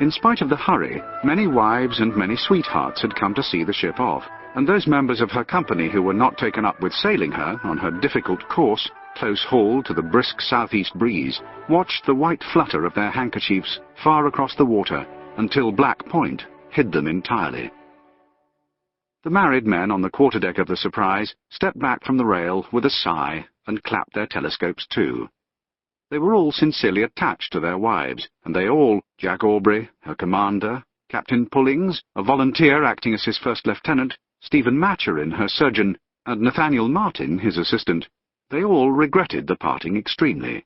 In spite of the hurry, many wives and many sweethearts had come to see the ship off, and those members of her company who were not taken up with sailing her on her difficult course, close hauled to the brisk southeast breeze, watched the white flutter of their handkerchiefs far across the water until Black Point hid them entirely. The married men on the quarterdeck of the Surprise stepped back from the rail with a sigh and clapped their telescopes too. They were all sincerely attached to their wives, and they all, Jack Aubrey, her commander, Captain Pullings, a volunteer acting as his first lieutenant, Stephen Maturin, her surgeon, and Nathaniel Martin, his assistant, they all regretted the parting extremely.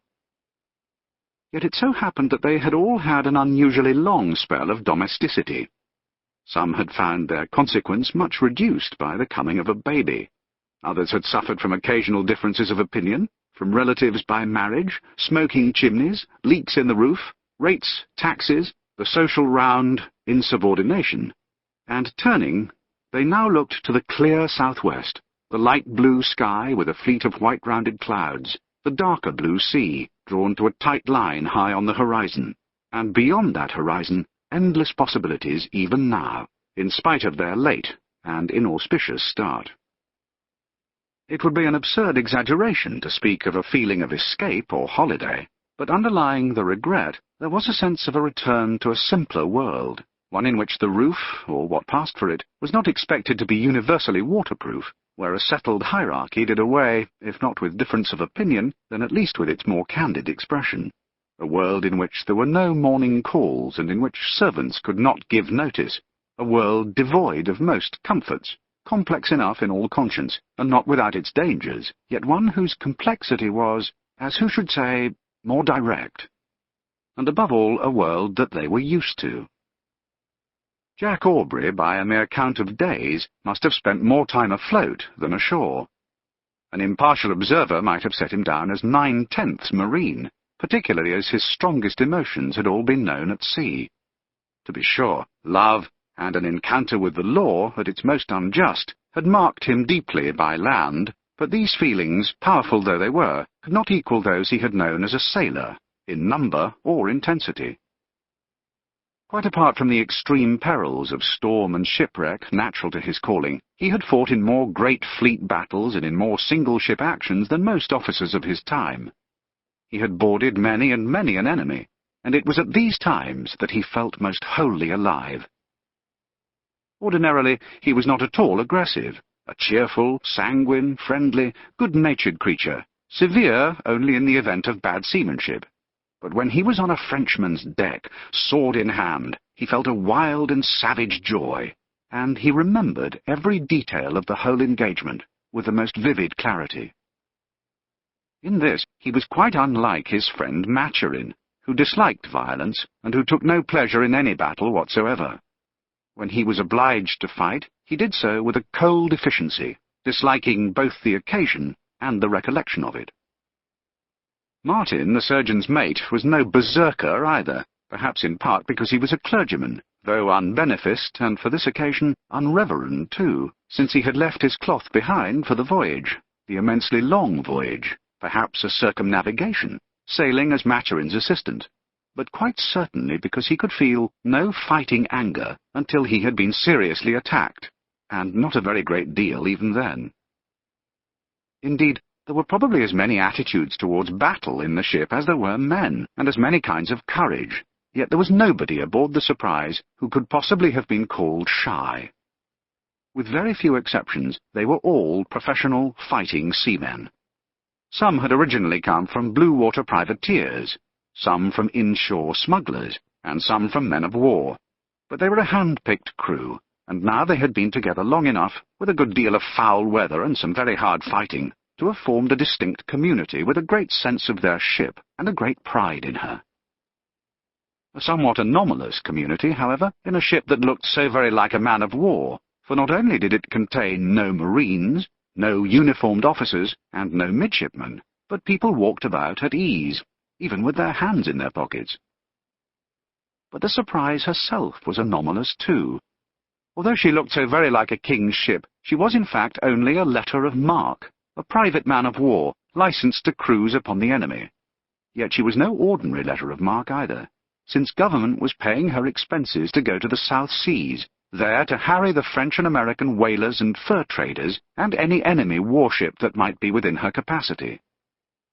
Yet it so happened that they had all had an unusually long spell of domesticity. Some had found their consequence much reduced by the coming of a baby. Others had suffered from occasional differences of opinion, from relatives by marriage, smoking chimneys, leaks in the roof, rates, taxes, the social round, insubordination. And turning, they now looked to the clear southwest, the light blue sky with a fleet of white-rounded clouds, the darker blue sea, drawn to a tight line high on the horizon, and beyond that horizon, endless possibilities even now, in spite of their late and inauspicious start. It would be an absurd exaggeration to speak of a feeling of escape or holiday, but underlying the regret there was a sense of a return to a simpler world, one in which the roof, or what passed for it, was not expected to be universally waterproof, where a settled hierarchy did away, if not with difference of opinion, then at least with its more candid expression. A world in which there were no morning calls and in which servants could not give notice. A world devoid of most comforts, complex enough in all conscience, and not without its dangers, yet one whose complexity was, as who should say, more direct. And above all, a world that they were used to. Jack Aubrey, by a mere count of days, must have spent more time afloat than ashore. An impartial observer might have set him down as 9/10 marine, particularly as his strongest emotions had all been known at sea. To be sure, love, and an encounter with the law, at its most unjust, had marked him deeply by land, but these feelings, powerful though they were, could not equal those he had known as a sailor, in number or intensity. Quite apart from the extreme perils of storm and shipwreck natural to his calling, he had fought in more great fleet battles and in more single-ship actions than most officers of his time. He had boarded many and many an enemy, and it was at these times that he felt most wholly alive. Ordinarily, he was not at all aggressive, a cheerful, sanguine, friendly, good-natured creature, severe only in the event of bad seamanship. But when he was on a Frenchman's deck, sword in hand, he felt a wild and savage joy, and he remembered every detail of the whole engagement with the most vivid clarity. In this, he was quite unlike his friend Maturin, who disliked violence and who took no pleasure in any battle whatsoever. When he was obliged to fight, he did so with a cold efficiency, disliking both the occasion and the recollection of it. Martin, the surgeon's mate, was no berserker either, perhaps in part because he was a clergyman, though unbeneficed, and for this occasion unreverend too, since he had left his cloth behind for the voyage, the immensely long voyage, perhaps a circumnavigation, sailing as Maturin's assistant, but quite certainly because he could feel no fighting anger until he had been seriously attacked, and not a very great deal even then. Indeed, there were probably as many attitudes towards battle in the ship as there were men, and as many kinds of courage, yet there was nobody aboard the Surprise who could possibly have been called shy. With very few exceptions, they were all professional fighting seamen. Some had originally come from blue water privateers, some from inshore smugglers, and some from men of war, but they were a hand-picked crew, and now they had been together long enough, with a good deal of foul weather and some very hard fighting, to have formed a distinct community with a great sense of their ship and a great pride in her. A somewhat anomalous community, however, in a ship that looked so very like a man of war, for not only did it contain no marines, no uniformed officers, and no midshipmen, but people walked about at ease, even with their hands in their pockets. But the Surprise herself was anomalous too. Although she looked so very like a king's ship, she was in fact only a letter of marque, a private man of war, licensed to cruise upon the enemy. Yet she was no ordinary letter of marque either. since government was paying her expenses to go to the South Seas, there to harry the French and American whalers and fur traders and any enemy warship that might be within her capacity.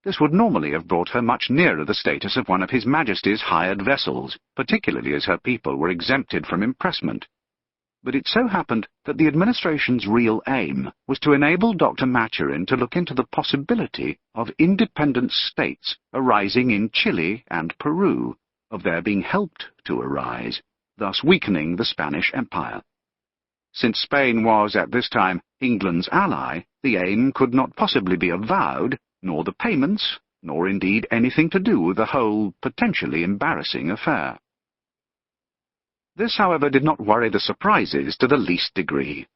This would normally have brought her much nearer the status of one of His Majesty's hired vessels, particularly as her people were exempted from impressment. But it so happened that the administration's real aim was to enable Dr. Maturin to look into the possibility of independent states arising in Chile and Peru, of their being helped to arise, thus weakening the Spanish Empire. Since Spain was at this time England's ally, the aim could not possibly be avowed, nor the payments, nor indeed anything to do with the whole potentially embarrassing affair. This, however, did not worry the Surprises to the least degree.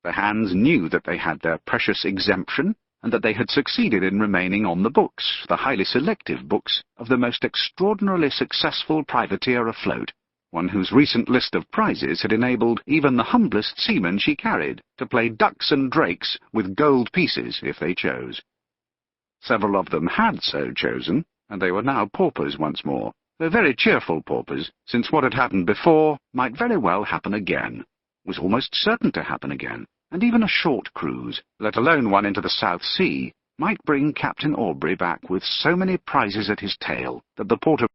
The hands knew that they had their precious exemption, and that they had succeeded in remaining on the books, the highly selective books, of the most extraordinarily successful privateer afloat, one whose recent list of prizes had enabled even the humblest seaman she carried to play ducks and drakes with gold pieces if they chose. Several of them had so chosen, and they were now paupers once more, though very cheerful paupers, since what had happened before might very well happen again, was almost certain to happen again, and even a short cruise, let alone one into the South Sea, might bring Captain Aubrey back with so many prizes at his tail that the port of